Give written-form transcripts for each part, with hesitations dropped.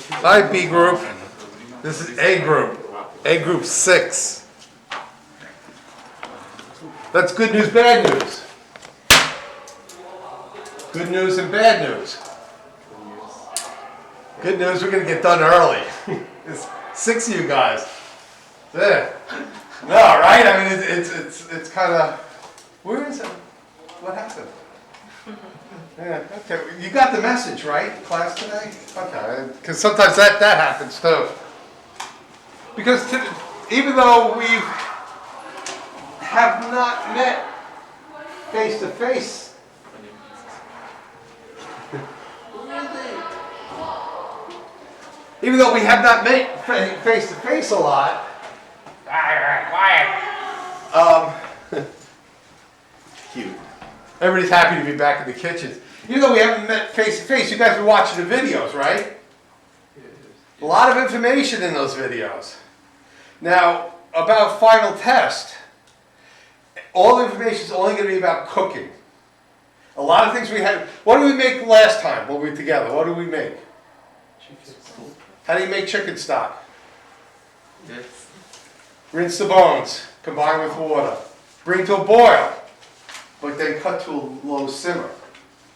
Hi, B group. This is A group. A group 6. That's good news, bad news. Good news and bad news. Good news, we're going to get done early. There's 6 of you guys. Yeah. No, right? I mean, it's kind of. Where is it? What happened? Yeah, okay. You got the message, right? Class today? Okay. Because sometimes that happens too. Because even though we have not met face to face, even though we have not met face to face a lot, cute. Everybody's happy to be back in the kitchen. Even though we haven't met face to face, you guys are watching the videos, right? A lot of information in those videos. Now, about final test, all the information is only going to be about cooking. A lot of things we had. What did we make last time when we were together? What did we make? Chicken stock. How do you make chicken stock? Yes. Rinse the bones, combine with water, bring to a boil, but then cut to a low simmer,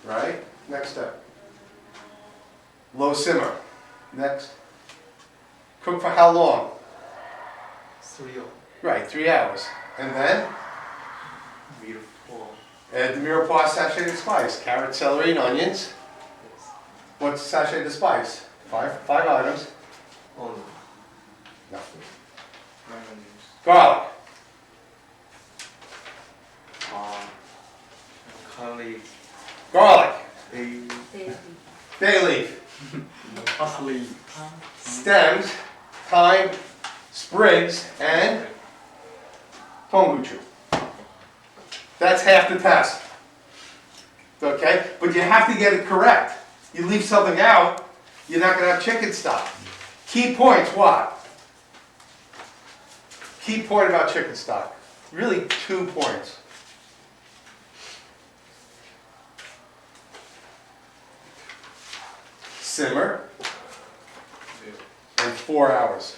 right? Next step. Low simmer. Next. Cook for how long? 3 hours. Right, 3 hours. And then Beautiful. add the mirepoix sachet of spice, carrot, celery, and onions. Yes. What's sachet of spice? Five items. Only. Nothing. Mayonnaise. Garlic. Curry. Garlic. Bay Bay leaf. parsley. Stems. Thyme. Sprigs. And kombucha. That's half the test. Okay? But you have to get it correct. You leave something out, you're not going to have chicken stock. Key points, what? Key point about chicken stock. Really 2 points. Simmer and 4 hours.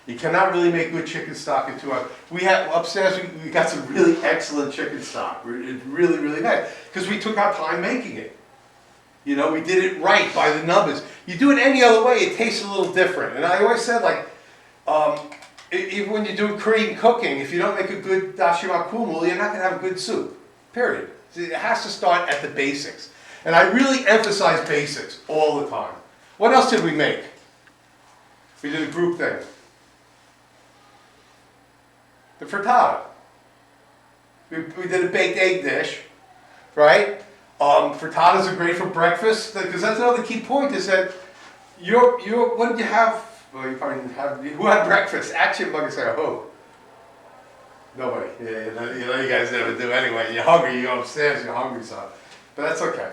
You cannot really make good chicken stock in 2 hours. We have upstairs. We got some really excellent chicken stock. It's really, really nice because we took our time making it. You know, we did it right by the numbers. You do it any other way, it tastes a little different. And I always said, like, even when you do Korean cooking, if you don't make a good dashimakumul, you're not going to have a good soup. Period. It has to start at the basics. And I really emphasize basics all the time. What else did we make? We did a group thing. The frittata. We did a baked egg dish, right? Frittatas are great for breakfast because that's another key point is that what did you have? Well, you probably didn't have. Who had breakfast? Actually, I'm going to say who? Nobody. Yeah, you know you guys never do anyway. You're hungry. You go upstairs. You're hungry, so. But that's okay.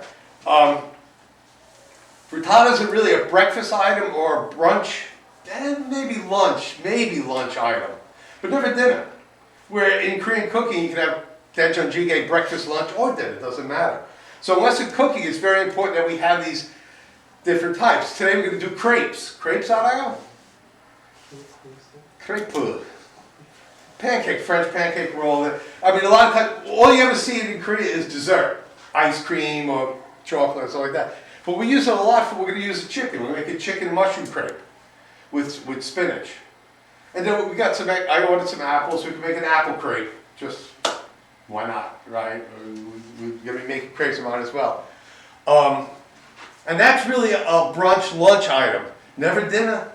Frittatas are really a breakfast item or a brunch, and maybe lunch item, but never dinner. Where in Korean cooking you can have daejang breakfast, lunch, or dinner. It doesn't matter. So in Western cooking, it's very important that we have these different types. Today we're going to do crepes. Crepes, 알아요? Crepe. Pancake, French pancake roll. I mean, a lot of times, all you ever see in Korea is dessert. Ice cream or chocolate or something like that. But we use it a lot we're going to use chicken. We're going to make a chicken mushroom crepe with spinach. And then we got I ordered some apples. We can make an apple crepe. Just, why not, right? We're going to be making crepes of mine as well. And that's really a brunch, lunch item. Never dinner.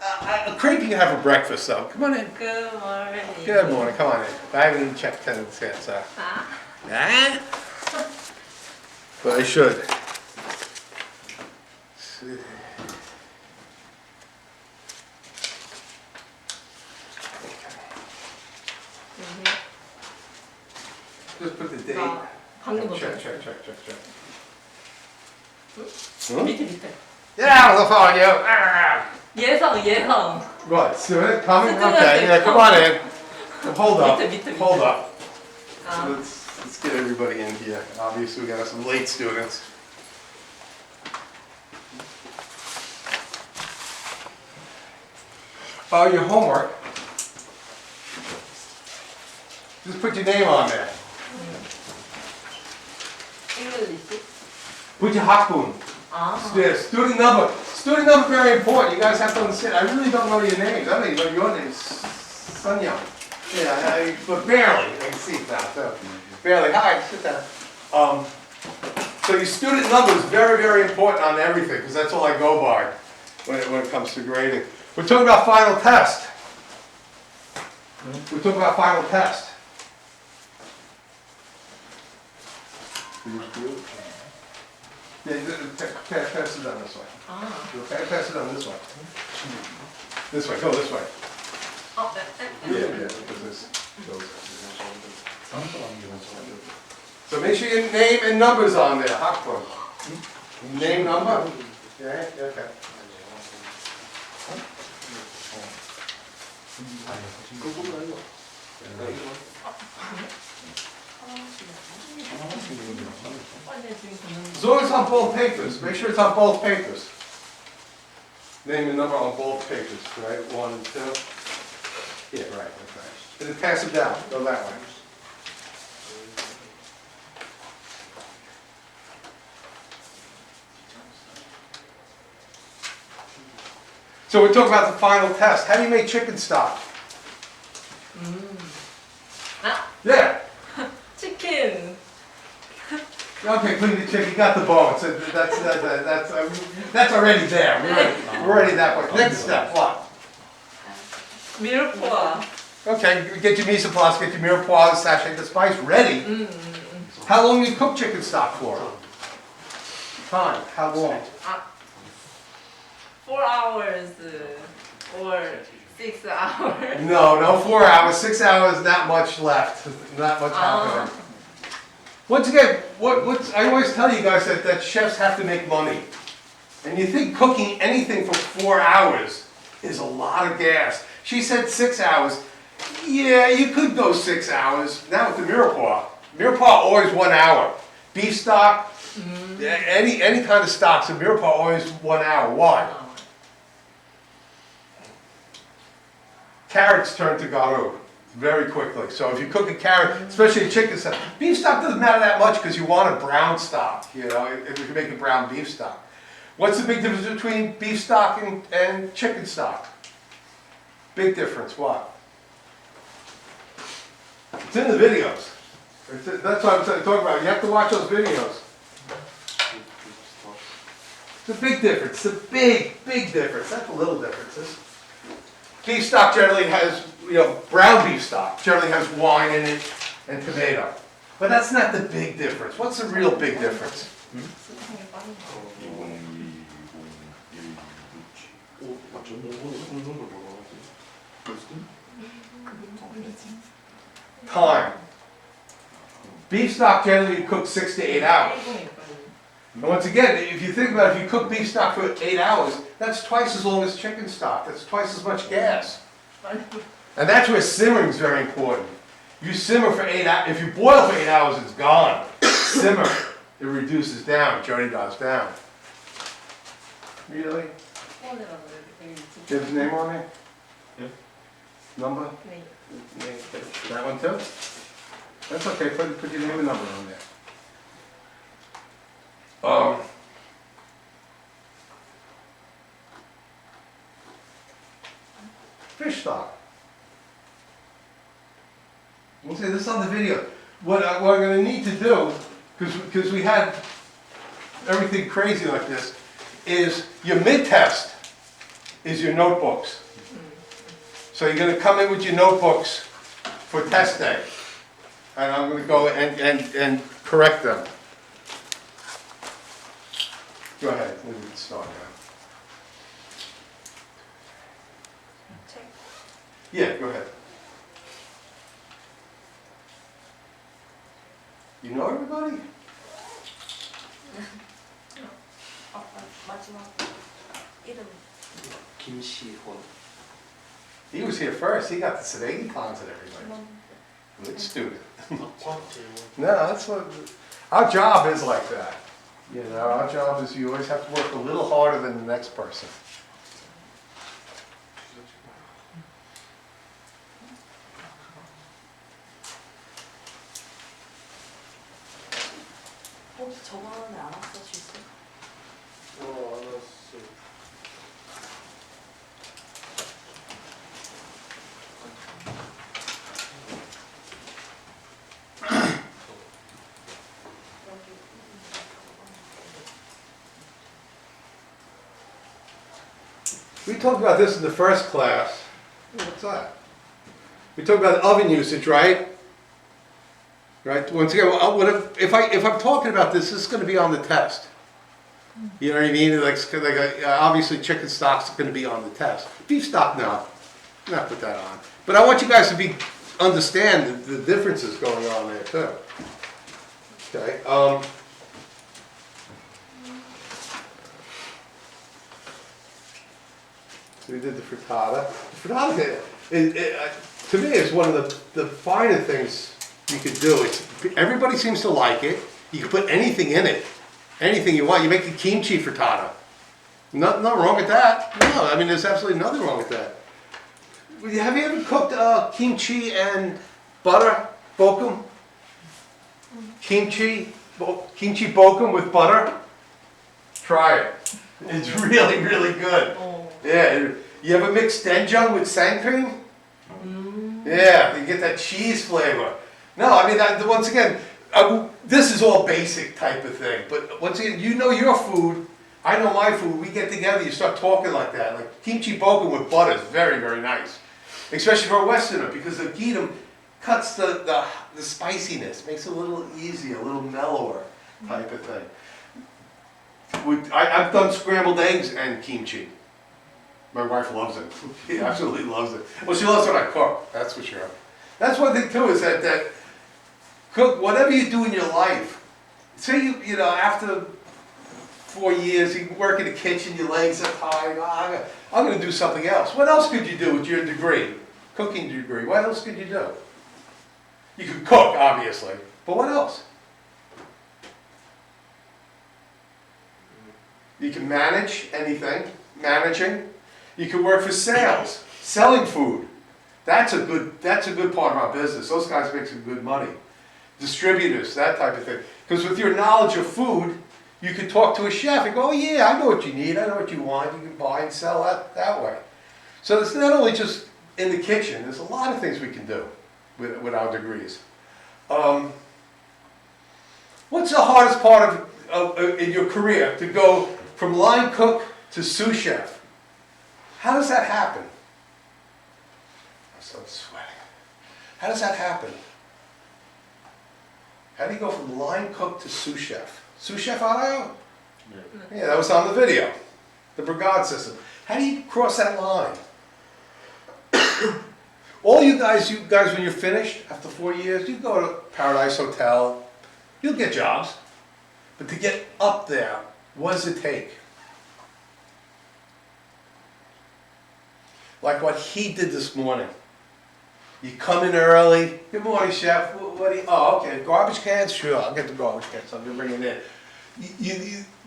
A crepe you can have for breakfast, though. Come on in. Good morning. Good morning. Come on in. I haven't even checked attendance yet, so. Ah? But I should. Just put the date. 방금 Check. 밑에. Yeah, I'll follow you. Ah. 예성. What? Student coming? Student, Okay, yeah, come on in. Hold up. 밑에. Hold up. Let's get everybody in here. Obviously, we got some late students. your homework. Just put your name on there. English. Put your hakun. 아. Yeah, student number. Student number very important. You guys have to understand. I really don't know your names. I don't even know your name. Sonia. Yeah, but barely. I can see it now. So barely. Hi, sit down. So your student number is very, very important on everything because that's all I go by when it comes to grading. We're talking about final test. We're talking about final test. Yeah, pass it on this way. 아. Pass it on this way. This way, go this way. 어, Yeah, because this goes. So make sure your name and number's on there, Hakbun. Name, number? Yeah, okay. As long as it's on both papers, make sure it's on both papers. Name and number on both papers, right? 1 and 2. Yeah, right, okay. And then pass it down, go that way. So we're talking about the final test. How do you make chicken stock? 아, Yeah. 치킨. Okay, clean the chicken. You got the bone. So that's already there. We're already that way. Next step, what? 미르포아. Okay, you get your mise en place, get your mirepoix, sachet the spice ready. How long do you cook chicken stock for? Time. How long? 4 hours or 6 hours. No, 4 hours, 6 hours, not much left. Not much happening. Once again, I always tell you guys that chefs have to make money. And you think cooking anything for 4 hours is a lot of gas. She said 6 hours. Yeah, you could go 6 hours. Now with the mirepoix. Mirepoix always 1 hour. Beef stock, any kind of stock, so mirepoix always 1 hour. Why? Carrots turn to garu very quickly. So if you cook a carrot, especially a chicken stock, beef stock doesn't matter that much because you want a brown stock, you know, if you can make a brown beef stock. What's the big difference between beef stock and chicken stock? Big difference, what? It's in the videos. That's what I'm talking about. You have to watch those videos. It's a big difference. It's a big difference. That's a little differences. Beef stock generally has, brown beef stock generally has wine in it and tomato. But that's not the big difference. What's the real big difference? Time. Beef stock generally you cook 6 to 8 hours. And once again, if you think about it, if you cook beef stock for 8 hours, that's twice as long as chicken stock. That's twice as much gas. And that's where simmering is very important. You simmer for 8 hours. If you boil for 8 hours, it's gone. Simmer, it reduces down. Jody does down. Really? Do you have his name on there? Yeah. Number? 네. That one too? That's okay. Put your name and number on there. Fish stock. We'll say this on the video. What we're going to need to do, because we had everything crazy like this, is your mid-test is your notebooks. So you're going to come in with your notebooks for test day. And I'm going to go and correct them. Go ahead, we can start now. Yeah, go ahead. You know everybody? 마지막 이름. 김시훈. He was here first, he got the Sedegi cons and everything. Good student. No, that's what, our job is like that. You know, our job is you always have to work a little harder than the next person. 않았어 실수? 알았어. We talked about this in the first class. What's that? We talked about oven usage, right? Right. Once again, if I'm talking about this, this is going to be on the test. You know what I mean? Obviously, chicken stock's going to be on the test. Beef stock, no, not put that on. But I want you guys to understand the differences going on there too. Okay. So we did the frittata. The frittata, to me, is one of the finer things you could do. Everybody seems to like it. You can put anything in it, anything you want. You make a kimchi frittata. Nothing wrong with that. No, I mean, there's absolutely nothing wrong with that. Have you ever cooked kimchi and butter bokum? Kimchi bokum with butter? Try it. It's really, really good. Yeah, you ever mix doenjang with sangping? Yeah, you get that cheese flavor. No, I mean, once again, this is all basic type of thing. But once again, you know your food, I know my food. We get together, you start talking like that. Like kimchi bokum with butter is very, very nice. Especially for a Westerner, because the gitam cuts the spiciness, makes it a little easier, a little mellower type of thing. I've done scrambled eggs and kimchi. My wife loves it. She absolutely loves it. Well, she loves when I cook, that's for sure. That's one thing too, is that cook, whatever you do in your life, say you know, after 4 years, you work in the kitchen, your legs are tired, I'm going to do something else. What else could you do with your degree? Cooking degree, what else could you do? You could cook, obviously, but what else? You can manage anything, managing. You can work for sales, selling food. That's a good part of our business. Those guys make some good money. Distributors, that type of thing. Because with your knowledge of food, you can talk to a chef and go, oh yeah, I know what you need, I know what you want. You can buy and sell that way. So it's not only just in the kitchen, there's a lot of things we can do with our degrees. What's the hardest part in your career to go from line cook to sous chef? How does that happen? I'm so sweating. How does that happen? How do you go from line cook to sous chef? Sous chef Arayo? Yeah, that was on the video. The brigade system. How do you cross that line? All you guys, when you're finished, after 4 years, you go to Paradise Hotel, you'll get jobs. But to get up there, what does it take? Like what he did this morning. You come in early. Good morning, chef. What do you? Oh, okay. Garbage cans? Sure, I'll get the garbage cans. I'm gonna bring it in.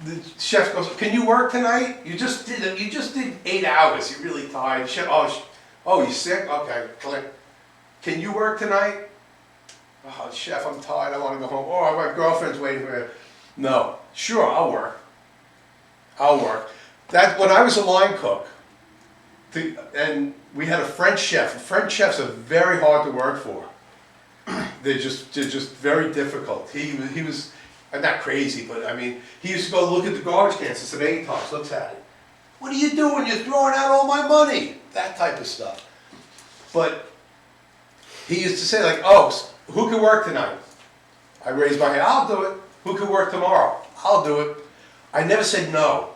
The chef goes, "Can you work tonight? You just did 8 hours. You're really tired." Chef, oh, you sick? Okay. Can you work tonight? Oh, chef, I'm tired. I want to go home. Oh, my girlfriend's waiting for me. No. Sure, I'll work. That when I was a line cook. And we had a French chef. French chefs are very hard to work for. They're just very difficult. He was not crazy, but I mean, he used to go look at the garbage cans. It's an 8 tops. Looks at it. What are you doing? You're throwing out all my money. That type of stuff. But he used to say like, oh, who can work tonight? I raised my hand. I'll do it. Who can work tomorrow? I'll do it. I never said no.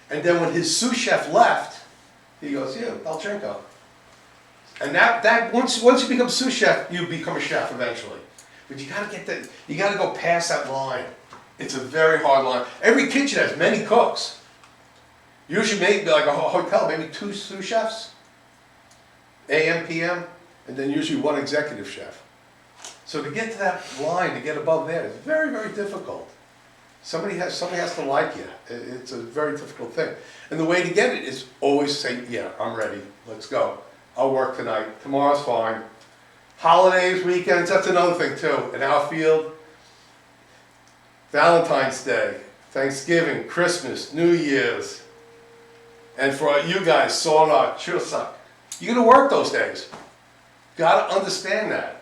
And then when his sous chef left, he goes, yeah, Balchenko. And that once you become sous chef, you become a chef eventually. But you gotta go past that line. It's a very hard line. Every kitchen has many cooks. Usually maybe like a hotel, maybe 2 sous chefs, AM, PM, and then usually 1 executive chef. So to get to that line, to get above there, is very, very difficult. Somebody has to like you. It's a very difficult thing. And the way to get it is always say, yeah, I'm ready, let's go. I'll work tonight, tomorrow's fine. Holidays, weekends, that's another thing too. In our field, Valentine's Day, Thanksgiving, Christmas, New Year's, and for you guys, Seollal, Chuseok. You're gonna work those days. Gotta understand that.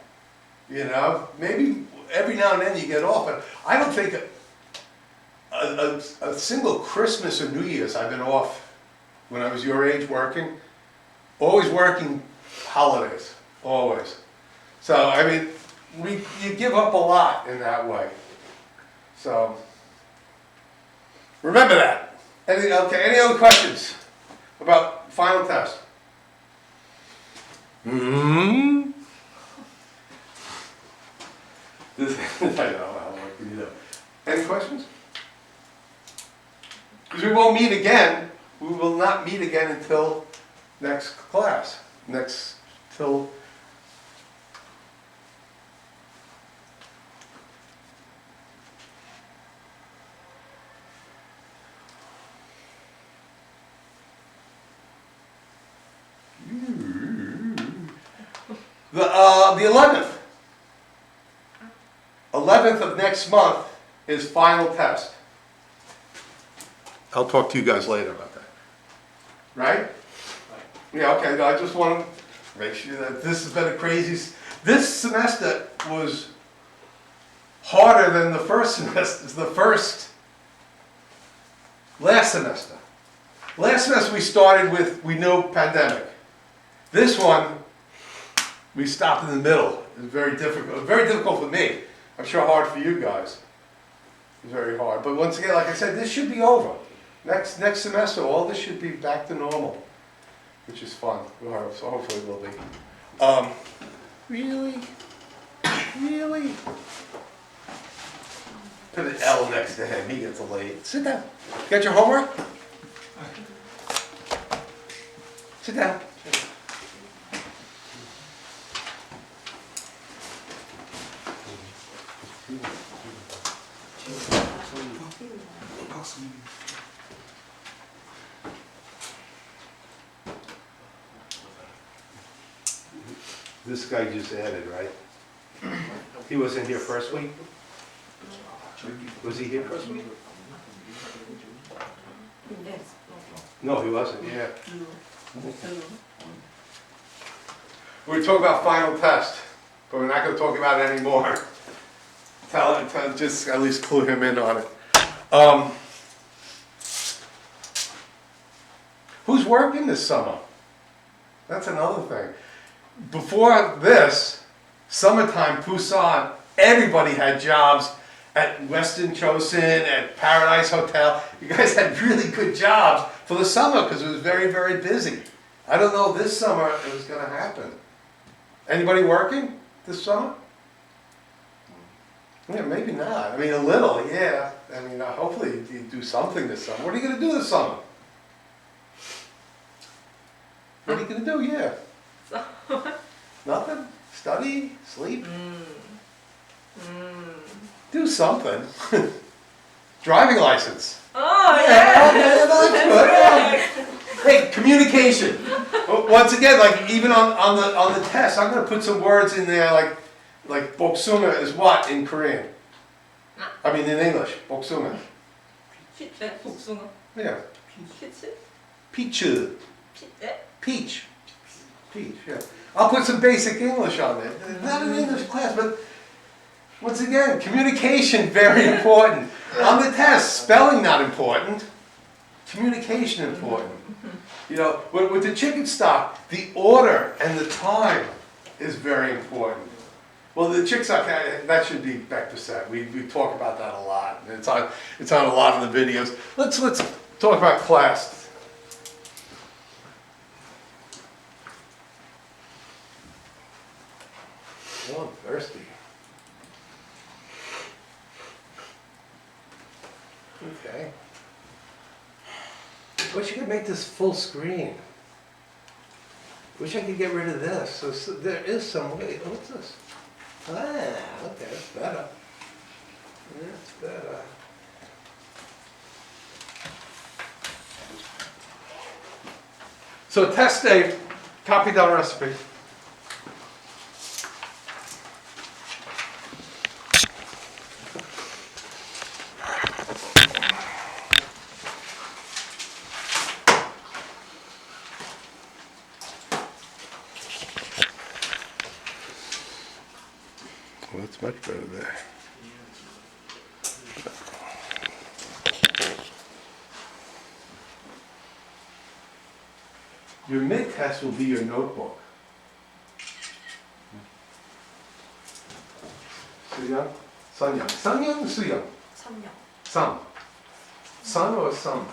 You know, maybe every now and then you get off, but I don't think a single Christmas or New Year's I've been off when I was your age working. Always working holidays, always. So, I mean, you give up a lot in that way. So, remember that. Any other questions about final test? Hmm? I know, what can you do? Any questions? Because we won't meet again. We will not meet again until next class. Till the 11th. 11th of next month is final test. I'll talk to you guys later about that. Right? Yeah, okay, I just want to make sure that this has been a crazy... This semester was harder than the first semester, last semester. Last semester we started with, we knew pandemic. This one, we stopped in the middle. It was very difficult for me. I'm sure hard for you guys. It was very hard. But once again, like I said, this should be over. Next semester, all this should be back to normal, which is fun. So hopefully it will be. Really? Really? Put an L next to him. He gets a late. Sit down. Got your homework? Sit down. This guy just added, right? He wasn't here first week? Was he here first week? Yes. No, he wasn't, yeah. We're talking about final test, but we're not going to talk about it anymore. Just at least clue him in on it. Who's working this summer? That's another thing. Before this, summertime, Busan, everybody had jobs at Westin Chosin, at Paradise Hotel. You guys had really good jobs for the summer because it was very, very busy. I don't know this summer it was going to happen. Anybody working this summer? Yeah, maybe not. I mean, a little, yeah. I mean, hopefully you do something this summer. What are you going to do this summer? What are you going to do? Yeah. Nothing? Study? Sleep? Do something. Driving license. Oh, Yeah, yeah. that's good. Hey, communication. Once again, like even on the test, I'm going to put some words in there like boksuma is what in Korean? I mean in English, boksuma. 복숭아. Yeah. 피치? Peach. 네? Peach. Peach, yeah. I'll put some basic English on there. Not an English class, but once again, communication, very important. On the test, spelling not important. Communication important. You know, with the chicken stock, the order and the time is very important. Well, the chicken stock, that should be back to set. We talk about that a lot. It's on a lot of the videos. Let's talk about class. Oh, I'm thirsty. Okay. Wish you could make this full screen. Wish I could get rid of this. So there is some way. What's this? Ah, okay, that's better. That's better. So test day, copy down recipe. much better there. Your mid test will be your notebook. 수영? 선영. 선영, 수영. 3년. Some. Sun or some?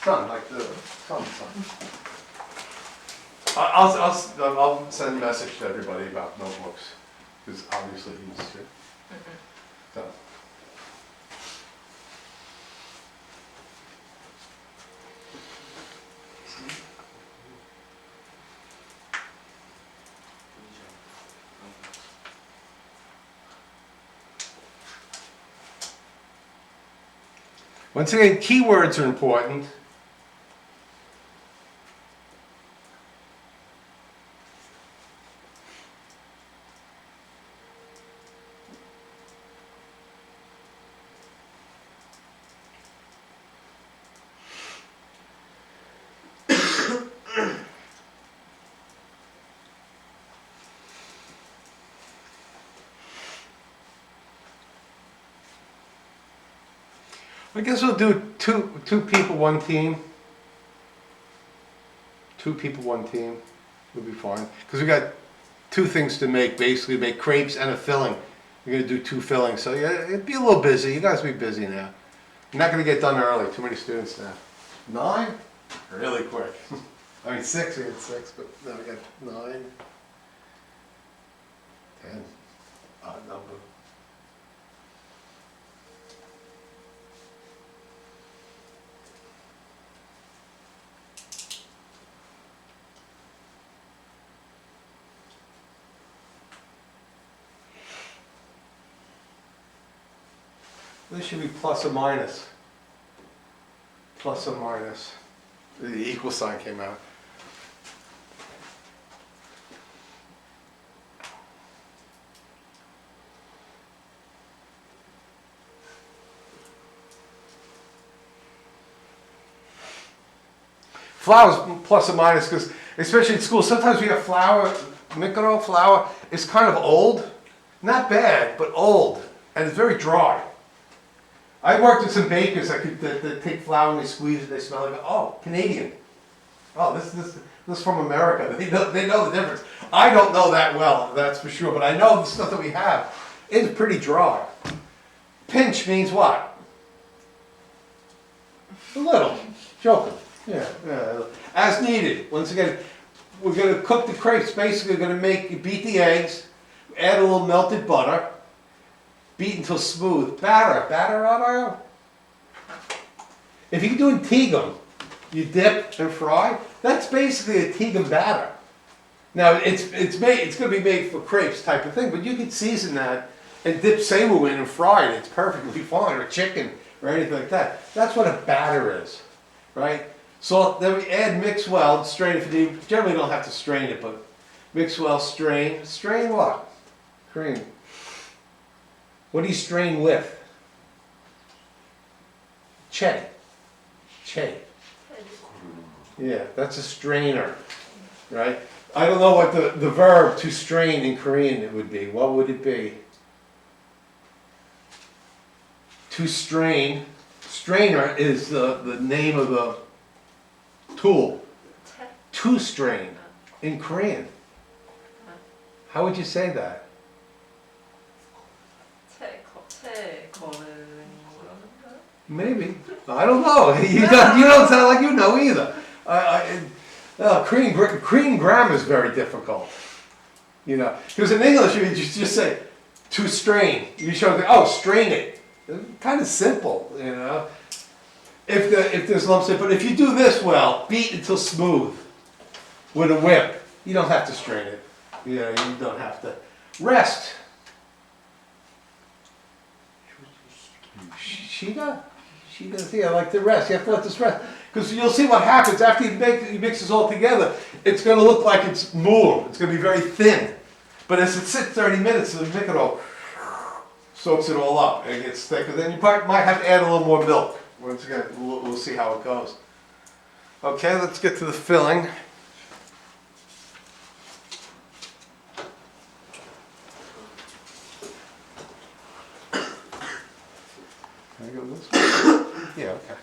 Sun, like the sun. I'll send a message to everybody about notebooks, because obviously he's here. So. Once again, keywords are important. I guess we'll do two people, one team. 2 people, 1 team. We'll be fine. Because we got 2 things to make, basically make crepes and a filling. We're gonna do 2 fillings, so yeah, it'd be a little busy. You guys will be busy now. You're not gonna get done early, too many students now. 9? Really quick. I mean 6, we had 6, but now we got 9. 10, odd number. This should be plus or minus. Plus or minus. The equal sign came out. Flour's plus or minus, because especially in school, sometimes we have flour, micro flour, is kind of old. Not bad, but old. And it's very dry. I worked with some bakers that take flour and they squeeze it, they smell it, oh, Canadian. Oh, this is from America. They know the difference. I don't know that well, that's for sure, but I know the stuff that we have is pretty dry. Pinch means what? A little. Joking. Yeah. As needed. Once again, we're going to cook the crepes. Basically, we're going to beat the eggs, add a little melted butter, beat until smooth. Batter on oil. If you're doing tigum, you dip and fry. That's basically a tigum batter. Now it's going to be made for crepes type of thing, but you can season that and dip seimu in and fry it. It's perfectly fine, or chicken or anything like that. That's what a batter is, right? So then we add mix well, strain if you need. Generally don't have to strain it, but mix well, strain. Strain what? Cream. What do you strain with? Che. Yeah, that's a strainer, right? I don't know what the verb to strain in Korean it would be. What would it be? To strain. Strainer is the name of the tool. To strain in Korean. How would you say that? Maybe. I don't know. You don't sound like you know either. Korean grammar is very difficult. You know, because in English you just say to strain. You show strain it. It's kind of simple, you know. If there's lumps in it, but if you do this well, beat until smooth with a whip. You don't have to strain it. You know, you don't have to rest. Yeah, like the rest. You have to let this rest. Because you'll see what happens after you mix this all together. It's going to look like it's more. It's going to be very thin. But as it sits 30 minutes, the micro soaks it all up and it gets thicker. Then you might have to add a little more milk. Once again, we'll see how it goes. Okay, let's get to the filling. Can I go this way? Yeah, okay.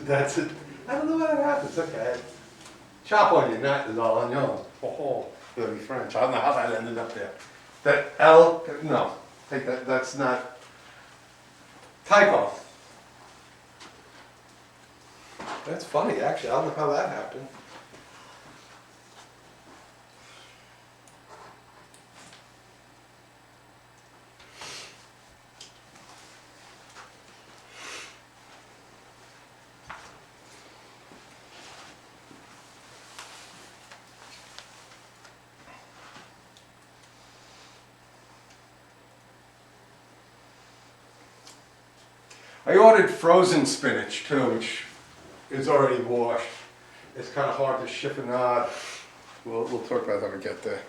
That's it. I don't know how that happens. Okay. Chop onion, that is all onion. Oh, gonna be French. I don't know how that ended up there. That L, no, take that. That's not typo. That's funny, actually. I don't know how that happened. I ordered frozen spinach too, which is already washed. It's kind of hard to ship and not. We'll talk about that when we get there.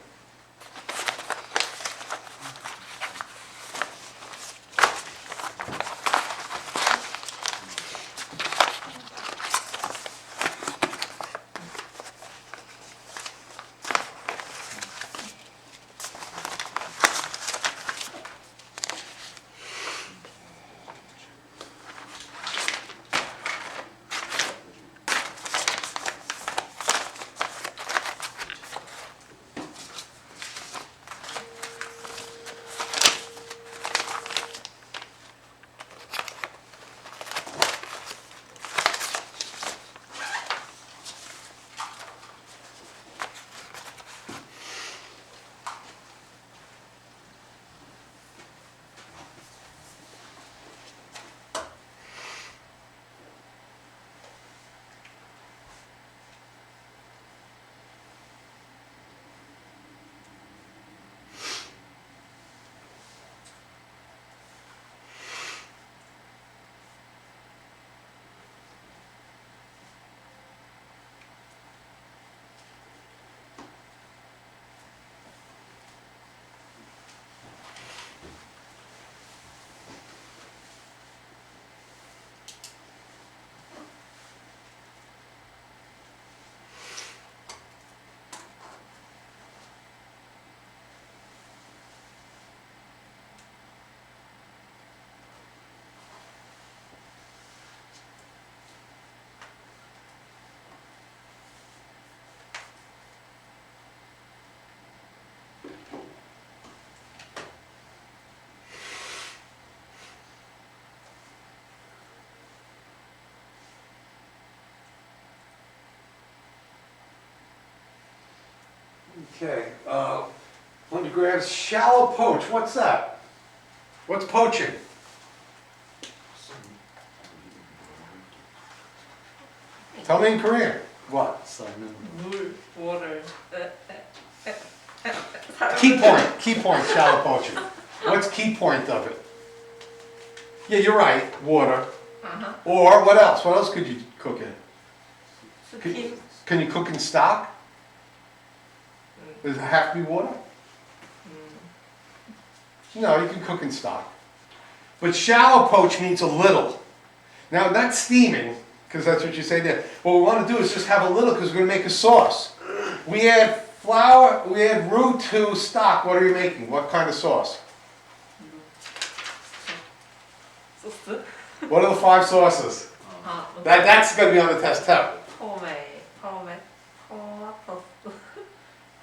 Okay, let me grab shallow poach. What's that? What's poaching? Tell me in Korean. What? 썰는 물, water. Key point, shallow poaching. What's key point of it? Yeah, you're right, water. Uh-huh. Or what else? What else could you cook in? 스팀. Can you cook in stock? Does it have to be water? No, you can cook in stock. But shallow poach means a little. Now that's steaming, because that's what you say there. What we want to do is just have a little, because we're going to make a sauce. We add flour, we add roux to stock. What are you making? What kind of sauce? 소스. What are the 5 sauces? 아, That's going to be on the test too.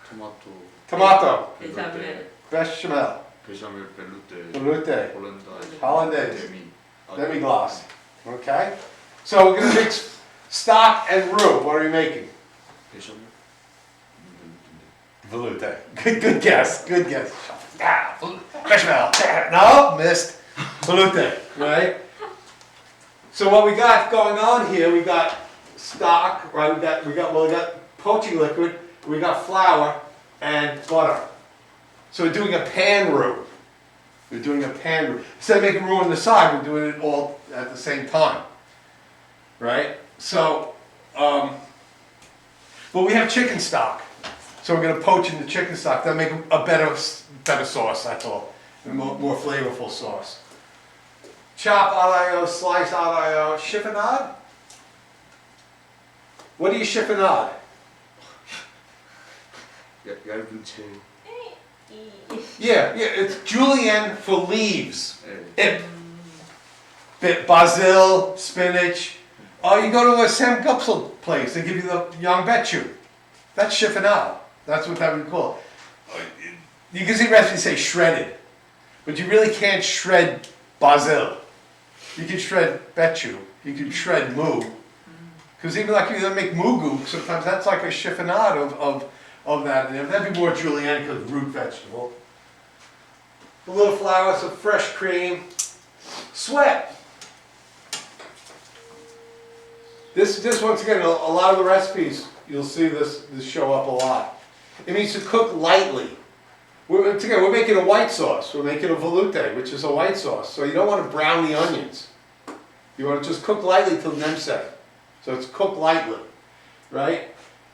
토마토. 토마토, Tomato, 베샤멜. bechamel, 베샤멜, 벨루테, velouté, 홀란다ise, hollandaise, 데미, demi-glace. Okay? So we're going to mix stock and roux. What are you making? 베샤멜, Velouté. Good guess. Good guess. Ah, bechamel. No, missed. Velouté. Right? So what we got going on here, we got stock, right? We got poaching liquid, we got flour and butter. So we're doing a pan roux. We're doing a pan roux. Instead of making roux on the side, we're doing it all at the same time. Right? So, but we have chicken stock. So we're gonna poach in the chicken stock. That'll make a better sauce, that's all. A more flavorful sauce. Chop aglio, slice aglio, chiffonade? What do you chiffonade? 얇은 채. Yeah, it's julienne for leaves. 예. Basil, spinach. Oh, you go to a Sam Gupsel place, they give you the young betchu. That's chiffonade. That's what that would call. You can see recipes say shredded, but you really can't shred basil. You can shred betchu. You can shred moo. Because even like you make mugu, sometimes that's like a chiffonade of that. And that'd be more julienne because root vegetable. A little flour, some fresh cream. Sweat. This once again, a lot of the recipes, you'll see this show up a lot. It means to cook lightly. We're making a white sauce. We're making a veloute, which is a white sauce. So you don't want to brown the onions. You want to just cook lightly till nemse. So it's cooked lightly, right?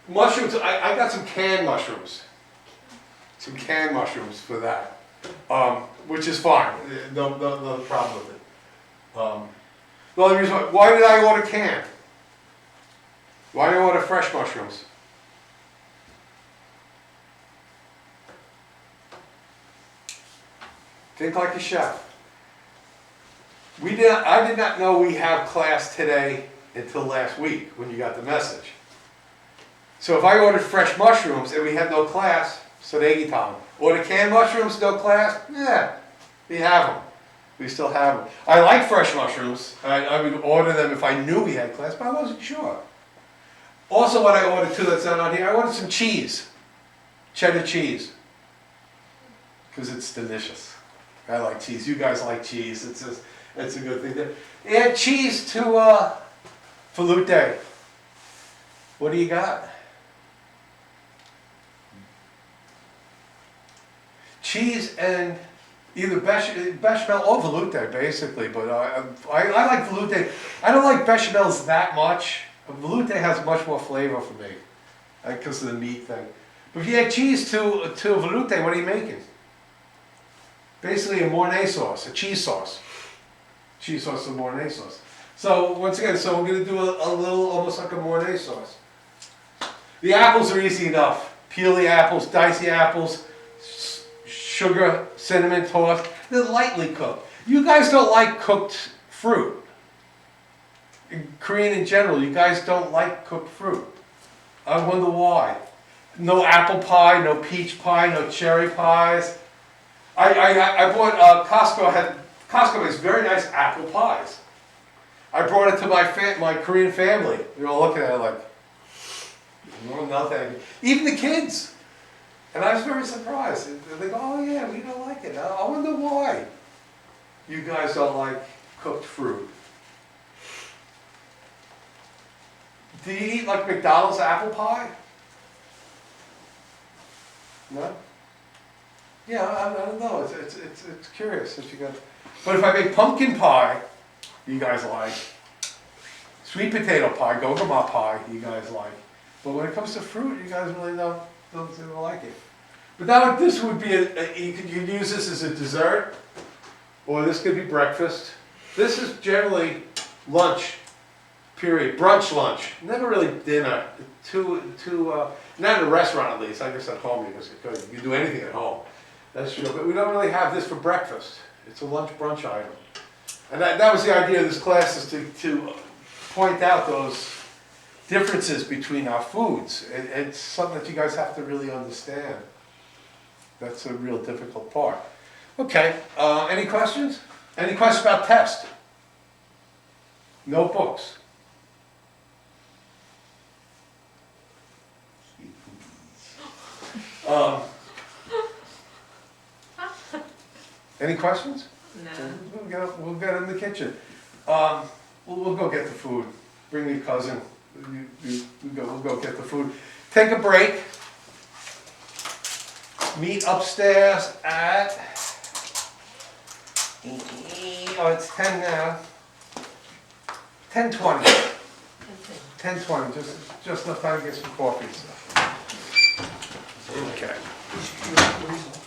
Mushrooms, I got some canned mushrooms. Some canned mushrooms for that, which is fine. No problem with it. The only reason why did I order canned? Why did I order fresh mushrooms? Think like a chef. I did not know we have class today until last week when you got the message. So if I ordered fresh mushrooms and we had no class, Sodegitam. Order canned mushrooms, no class, yeah, we have them. We still have them. I like fresh mushrooms. I would order them if I knew we had class, but I wasn't sure. Also what I ordered too that's not on here, I ordered some cheese. Cheddar cheese. Because it's delicious. I like cheese. You guys like cheese. It's a good thing. Add cheese to veloute. What do you got? Cheese and either bechamel or veloute, basically. But I like veloute. I don't like bechamels that much. Veloute has much more flavor for me because of the meat thing. But if you add cheese to veloute, what are you making? Basically a Mornay sauce, a cheese sauce. Cheese sauce and Mornay sauce. So once again, we're going to do a little, almost like a Mornay sauce. The apples are easy enough. Peel the apples, dice the apples, sugar, cinnamon toast. They're lightly cooked. You guys don't like cooked fruit. In Korean in general, you guys don't like cooked fruit. I wonder why. No apple pie, no peach pie, no cherry pies. I bought Costco makes very nice apple pies. I brought it to my Korean family. They're all looking at it like, no thank you. Even the kids. And I was very surprised. They go, oh yeah, we don't like it. I wonder why you guys don't like cooked fruit. Do you eat like McDonald's apple pie? No? Yeah, I don't know. It's curious that you got. But if I make pumpkin pie, you guys like. Sweet potato pie, gogama pie, you guys like. But when it comes to fruit, you guys really don't seem to like it. But this would be you could use this as a dessert, or this could be breakfast. This is generally lunch. Period. Brunch lunch. Never really dinner. Not in a restaurant at least. I guess at home you can do anything at home. That's true. But we don't really have this for breakfast. It's a lunch brunch item. And that was the idea of this class, is to point out those differences between our foods. It's something that you guys have to really understand. That's a real difficult part. Okay. Any questions? Any questions about test? Notebooks. Any questions? No. We'll get in the kitchen. We'll go get the food. Bring your cousin. We'll go get the food. Take a break. meet upstairs at, oh, it's 10 now. 10:20. 10:20, just enough time to get some coffee and stuff. Okay.